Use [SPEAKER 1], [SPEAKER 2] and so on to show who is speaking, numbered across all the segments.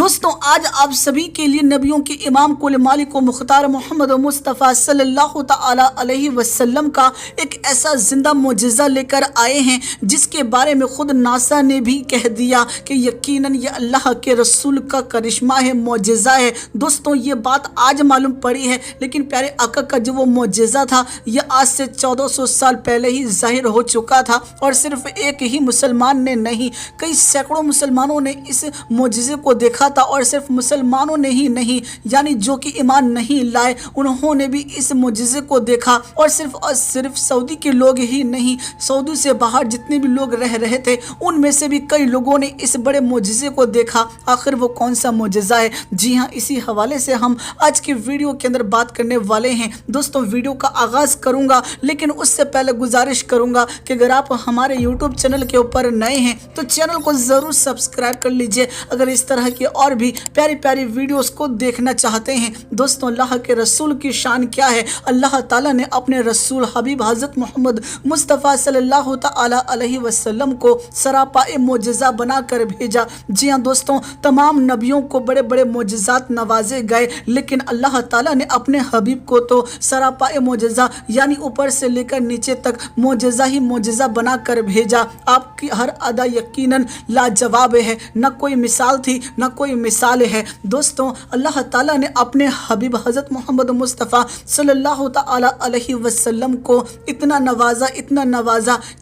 [SPEAKER 1] दोस्तों आज आप सभी के लिए नबियों के इमाम कुल मालिक व मुख्तार मोहम्मद मुस्तफ़ा सल्लल्लाहु तआला अलैहि वसल्लम का एक ऐसा जिंदा मोजिज़ा लेकर आए हैं जिसके बारे में खुद नासा ने भी कह दिया कि यकीनन ये अल्लाह के रसूल का करिश्मा है, मोजिज़ा है। दोस्तों ये बात आज मालूम पड़ी है, लेकिन प्यारे आका का जो वो मोजिज़ा था ये आज से 1400 साल पहले ही जाहिर हो चुका था। और सिर्फ एक ही मुसलमान ने नहीं, कई सैकड़ों मुसलमानों ने इस मोजिज़े को देखा था। और सिर्फ मुसलमानों ने ही नहीं, यानी जो कि ईमान नहीं लाए उन्होंने भी इस मोजिज़े को देखा। और सिर्फ सऊदी के लोग ही नहीं, सऊदी से बाहर जितने भी लोग रह रहे थे उनमें से भी कई लोगों ने इस बड़े मोजिज़े को देखा। आखिर वो कौन सा मोजिज़ा है? जी हाँ, इसी हवाले से हम आज की वीडियो के अंदर बात करने वाले हैं। दोस्तों वीडियो का आगाज़ करूंगा, लेकिन उससे पहले गुजारिश करूंगा कि अगर आप हमारे यूट्यूब चैनल के ऊपर नए हैं तो चैनल को ज़रूर सब्सक्राइब कर लीजिए अगर इस तरह की और भी प्यारी प्यारी वीडियोस को देखना चाहते हैं। दोस्तों अल्लाह के रसूल की शान क्या है? अल्लाह ताला ने अपने रसूल हबीब हज़रत मोहम्मद मुस्तफ़ा सल्लल्लाहु तआला अलैहि वसल्लम को सरापा मोजिज़ा बना कर भेजा। जी हाँ दोस्तों, तमाम नबियों को बड़े बड़े मोजिज़ात नवाजे गए, लेकिन अल्लाह ताला ने अपने हबीब को तो सरापा मोजिज़ा यानी ऊपर से लेकर नीचे तक मोजिज़ा ही मोजिज़ा बना कर भेजा। आपकी हर अदा यकीनन लाजवाब है, न कोई मिसाल थी न कोई मिसाल है। दोस्तों अल्लाह ताला ने अपने हबीब हज़रत मोहम्मद मुस्तफ़ा सल्लल्लाहु तआला अलैहि वसल्लम को इतना नवाजा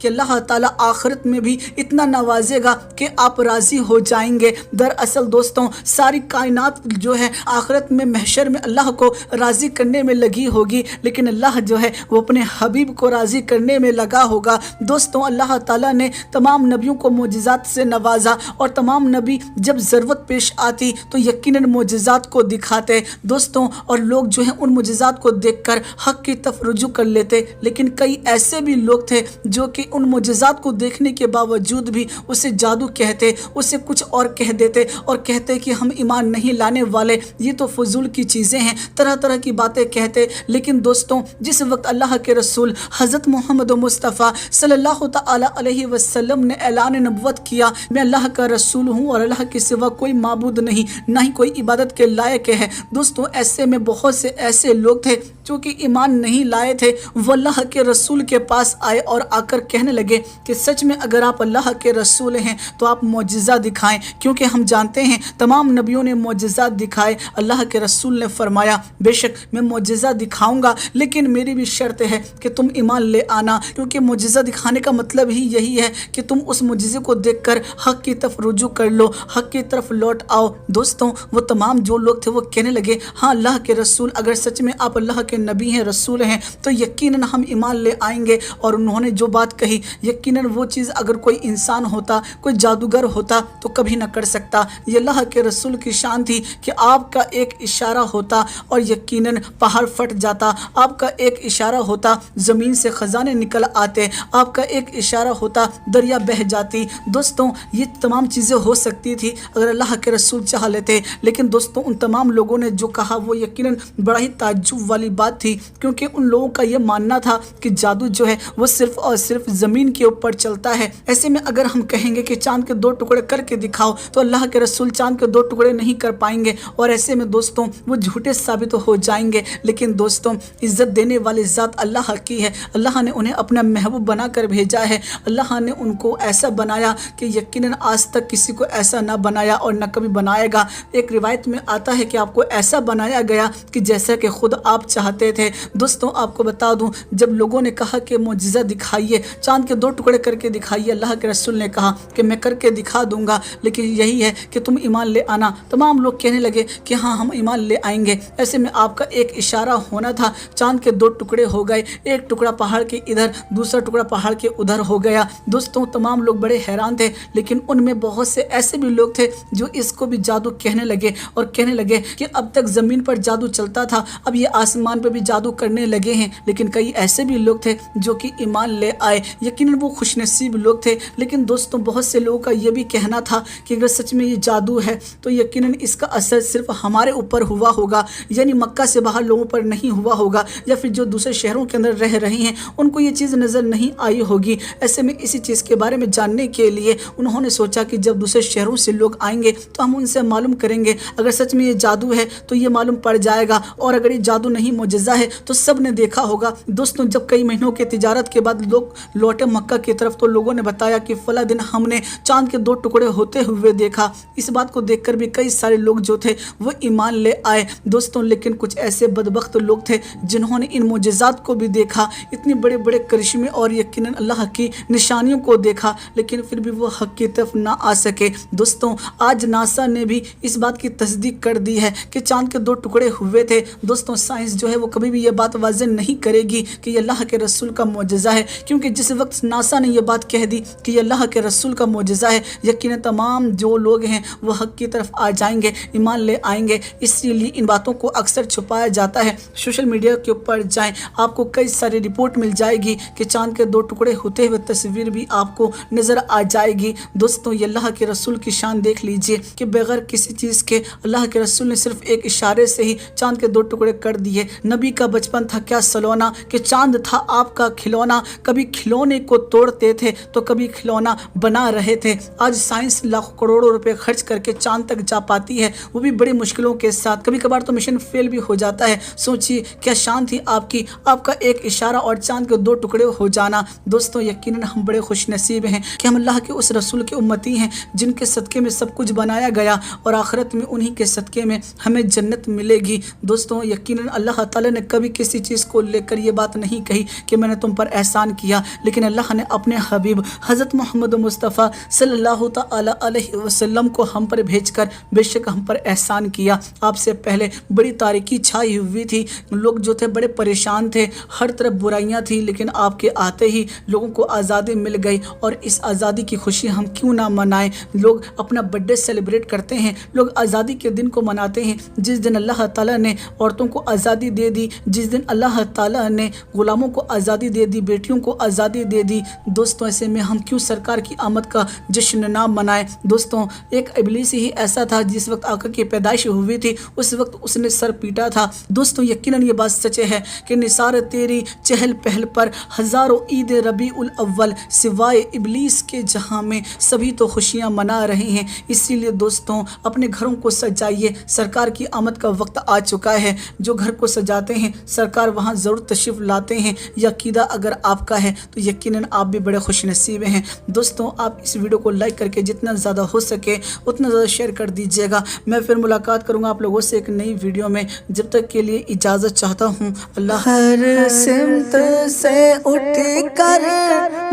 [SPEAKER 1] कि अल्लाह ताला आखिरत में भी इतना नवाजेगा कि आप राज़ी हो जाएंगे। दरअसल दोस्तों सारी कायनात जो है आखिरत में महशर में अल्लाह को राज़ी करने में लगी होगी, लेकिन अल्लाह जो है वो अपने हबीब को राज़ी करने में लगा होगा। दोस्तों अल्लाह ताला ने तमाम नबियों को मोजिज़ात से नवाजा, और तमाम नबी जब ज़रूरत पेश आती तो यकीनन मोजिज़ात को दिखाते दोस्तों, और लोग जो हैं उन मोजिज़ात को देखकर हक़ की तरफ रुजू कर लेते। लेकिन कई ऐसे भी लोग थे जो कि उन मोजिज़ात को देखने के बावजूद भी उसे जादू कहते, उसे कुछ और कह देते और कहते कि हम ईमान नहीं लाने वाले, ये तो फजूल की चीज़ें हैं, तरह तरह की बातें कहते। लेकिन दोस्तों जिस वक्त अल्लाह के रसूल हज़रत मोहम्मद मुस्तफ़ा सल्लल्लाहु तआला अलैहि वसल्लम ने ऐलान नबुव्वत किया, मैं अल्लाह का रसूल हूँ और अल्लाह के सिवा कोई माबूद नहीं, ना ही कोई इबादत के लायक है। दोस्तों ऐसे में बहुत से ऐसे लोग थे जो कि ईमान नहीं लाए थे, वो अल्लाह के रसूल के पास आए और आकर कहने लगे कि सच में अगर आप अल्लाह के रसूल हैं तो आप मोजिज़ा दिखाएं, क्योंकि हम जानते हैं तमाम नबियों ने मोजिज़ा दिखाए। अल्लाह के रसूल ने फरमाया बेशक मैं मोजिज़ा दिखाऊंगा, लेकिन मेरी भी शर्त है कि तुम ईमान ले आना, क्योंकि मोजिज़ा दिखाने का मतलब ही यही है कि तुम उस मोजिज़े को देखकर हक़ की तरफ रुजू कर लो, हक़ की तरफ लौट आओ। दोस्तों वो तमाम जो लोग थे वो कहने लगे हाँ अल्लाह के रसूल, अगर सच में आप अल्लाह के नबी हैं, रसूल हैं, तो यकीनन हम ईमान ले आएंगे। और उन्होंने जो बात कही यकीनन वो चीज़ अगर कोई इंसान होता, कोई जादूगर होता तो कभी ना कर सकता। ये अल्लाह के रसूल की शान थी कि आपका एक इशारा होता और यकीनन पहाड़ फट जाता, आपका एक इशारा होता ज़मीन से ख़जाने निकल आते, आपका एक इशारा होता दरिया बह जाती। दोस्तों ये तमाम चीज़ें हो सकती थी अगर अल्लाह के रसूल चाह लेते। लेकिन दोस्तों उन तमाम लोगों ने जो कहा वो यकीनन बड़ा ही ताज्जुब वाली बात थी, क्योंकि उन लोगों का ये मानना था कि जादू जो है वो सिर्फ और सिर्फ ज़मीन के ऊपर चलता है। ऐसे में अगर हम कहेंगे कि चांद के 2 टुकड़े करके दिखाओ तो अल्लाह के रसूल चांद के 2 टुकड़े नहीं कर पाएंगे, और ऐसे में दोस्तों वो झूठे साबित हो जाएंगे। लेकिन दोस्तों इज़्ज़त देने वाली ज़ात अल्लाह की है, अल्लाह ने उन्हें अपना महबूब बना कर भेजा है। अल्लाह ने उनको ऐसा बनाया कि यकीनन आज तक किसी को ऐसा ना बनाया और न कभी बनाएगा। एक रिवायत में आता है कि आपको ऐसा बनाया गया कि जैसा कि खुद आप चाहते थे। दोस्तों आपको बता दूं, जब लोगों ने कहा कि मोजिज़ा दिखाइए, चांद के 2 टुकड़े करके दिखाइए, अल्लाह के रसूल ने कहा कि मैं करके दिखा दूंगा, लेकिन यही है कि तुम ईमान ले आना। तमाम लोग कहने लगे कि हाँ हम ईमान ले आएंगे। ऐसे में आपका एक इशारा होना था, चांद के 2 टुकड़े हो गए, एक टुकड़ा पहाड़ के इधर, दूसरा टुकड़ा पहाड़ के उधर हो गया। दोस्तों तमाम लोग बड़े हैरान थे, लेकिन उनमें बहुत से ऐसे भी लोग थे जो इसको भी जादू कहने लगे और कहने लगे कि अब तक ज़मीन पर जादू चलता था, अब ये आसमान पर भी जादू करने लगे हैं। लेकिन कई ऐसे भी लोग थे जो कि ईमान ले आए, यकीनन वो खुशनसीब लोग थे। लेकिन दोस्तों बहुत से लोगों का ये भी कहना था कि अगर सच में ये जादू है तो यकीनन इसका असर सिर्फ हमारे ऊपर हुआ होगा, यानी मक्का से बाहर लोगों पर नहीं हुआ होगा, या फिर जो दूसरे शहरों के अंदर रह रहे हैं उनको ये चीज़ नज़र नहीं आई होगी। ऐसे में इसी चीज़ के बारे में जानने के लिए उन्होंने सोचा कि जब दूसरे शहरों से लोग आएंगे तो ہم ان سے معلوم کریں گے اگر سچ میں یہ جادو ہے تو یہ معلوم پڑ جائے گا، اور اگر یہ جادو نہیں معجزہ ہے تو سب نے دیکھا ہوگا۔ دوستوں جب کئی مہینوں کی تجارت کے بعد لوگ لوٹے مکہ کی طرف تو لوگوں نے بتایا کہ فلاں دن ہم نے چاند کے 2 ٹکڑے ہوتے ہوئے دیکھا۔ اس بات کو دیکھ کر بھی کئی سارے لوگ جو تھے وہ ایمان لے آئے دوستوں، لیکن کچھ ایسے بدبخت لوگ تھے جنہوں نے ان معجزات کو بھی دیکھا، اتنے بڑے بڑے کرشمے اور یقیناً اللہ کی نشانیوں کو دیکھا، لیکن پھر بھی وہ حق کی طرف نہ آ سکے۔ دوستوں آج ناسا نے بھی اس بات کی تصدیق کر دی ہے کہ چاند کے 2 ٹکڑے ہوئے تھے۔ دوستوں سائنس جو ہے وہ کبھی بھی یہ بات واضح نہیں کرے گی کہ یہ اللہ کے رسول کا معجزہ ہے، کیونکہ جس وقت ناسا نے یہ بات کہہ دی کہ یہ اللہ کے رسول کا معجزہ ہے، یقیناً تمام جو لوگ ہیں وہ حق کی طرف آ جائیں گے، ایمان لے آئیں گے۔ اس لیے ان باتوں کو اکثر چھپایا جاتا ہے۔ سوشل میڈیا کے اوپر جائیں، آپ کو کئی ساری رپورٹ مل جائے گی کہ چاند کے 2 ٹکڑے ہوتے ہوئے تصویر بھی آپ کو نظر آ جائے گی۔ دوستوں یہ اللہ کے رسول کی شان دیکھ لیجئے کہ بغیر کسی چیز کے اللہ کے رسول نے صرف ایک اشارے سے ہی چاند کے 2 ٹکڑے کر دیے۔ نبی کا بچپن تھا کیا سلونا کہ چاند تھا آپ کا کھلونا، کبھی کھلونے کو توڑتے تھے تو کبھی کھلونا بنا رہے تھے۔ آج سائنس لاکھوں کروڑوں روپے خرچ کر کے چاند تک جا پاتی ہے، وہ بھی بڑی مشکلوں کے ساتھ، کبھی کبھار تو مشن فیل بھی ہو جاتا ہے۔ سوچئے کیا شان تھی آپ کی، آپ کا ایک اشارہ اور چاند کے 2 ٹکڑے ہو جانا۔ دوستوں یقیناً ہم بڑے خوش نصیب ہیں کہ ہم اللہ کے اس رسول کے امتی ہیں جن کے صدقے میں سب کچھ بنایا گیا، اور آخرت میں انہی کے صدقے میں ہمیں جنت ملے گی۔ دوستوں یقیناً اللہ تعالیٰ نے کبھی کسی چیز کو لے کر یہ بات نہیں کہی کہ میں نے تم پر احسان کیا، لیکن اللہ نے اپنے حبیب حضرت محمد مصطفیٰ صلی اللہ تعالی علیہ وسلم کو ہم پر بھیج کر بے شک ہم پر احسان کیا۔ آپ سے پہلے بڑی تاریکی چھائی ہوئی تھی، لوگ جو تھے بڑے پریشان تھے، ہر طرف برائیاں تھیں، لیکن آپ کے آتے ہی لوگوں کو آزادی مل گئی، اور اس آزادی کی خوشی ہم کیوں نہ منائیں۔ لوگ اپنا برتھ ڈے سیلیبریٹ کرتے ہیں، لوگ آزادی کے دن کو مناتے ہیں جس دن اللہ تعالیٰ نے عورتوں کو آزادی دے دی، جس دن اللہ تعالیٰ نے غلاموں کو آزادی دے دی، بیٹیوں کو آزادی دے دی۔ دوستوں ایسے میں ہم کیوں سرکار کی آمد کا جشن نہ منائیں۔ دوستوں ایک ابلیس ہی ایسا تھا جس وقت آقا کی پیدائش ہوئی تھی اس وقت اس نے سر پیٹا تھا۔ دوستوں یقیناً یہ بات سچ ہے کہ نثار تیری چہل پہل پر ہزاروں عید ربیع الاول، سوائے ابلیس کے جہاں میں سبھی تو خوشیاں منا رہے ہیں۔ اسی لیے دوستوں اپنے گھروں کو سجائیے، سرکار کی آمد کا وقت آ چکا ہے۔ جو گھر کو سجاتے ہیں سرکار وہاں ضرور تشریف لاتے ہیں۔ یہ عقیدہ اگر آپ کا ہے تو یقیناً آپ بھی بڑے خوش نصیب ہیں۔ دوستوں آپ اس ویڈیو کو لائک کر کے جتنا زیادہ ہو سکے اتنا زیادہ شیئر کر دیجیے گا۔ میں پھر ملاقات کروں گا آپ لوگوں سے ایک نئی ویڈیو میں، جب تک کے لیے اجازت چاہتا ہوں۔ اللہ
[SPEAKER 2] ہر سمت سے اٹھ کر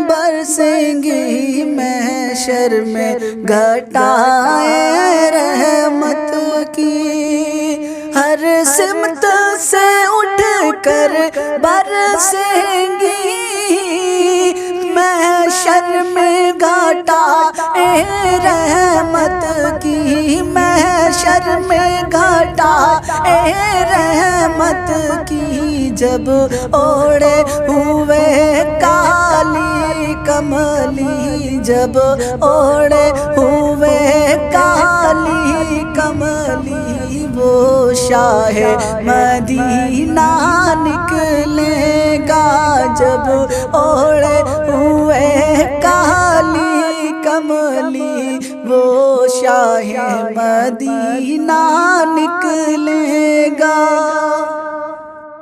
[SPEAKER 2] برسیں گی محشر میں گھٹائیں رحمت کی، ہر سمت سے اٹھ کر برسیں گی محشر میں گھٹائیں رحمت کی، محشر میں گھٹائیں رحمت کی، جب اوڑے ہوئے کالی کملی، جب اوڑے ہوئے کالی کملی، وہ شاہ مدینہ نکلے گا، جب اوڑے ہوئے کالی کملی، وہ شاہ مدینہ نکلے گا۔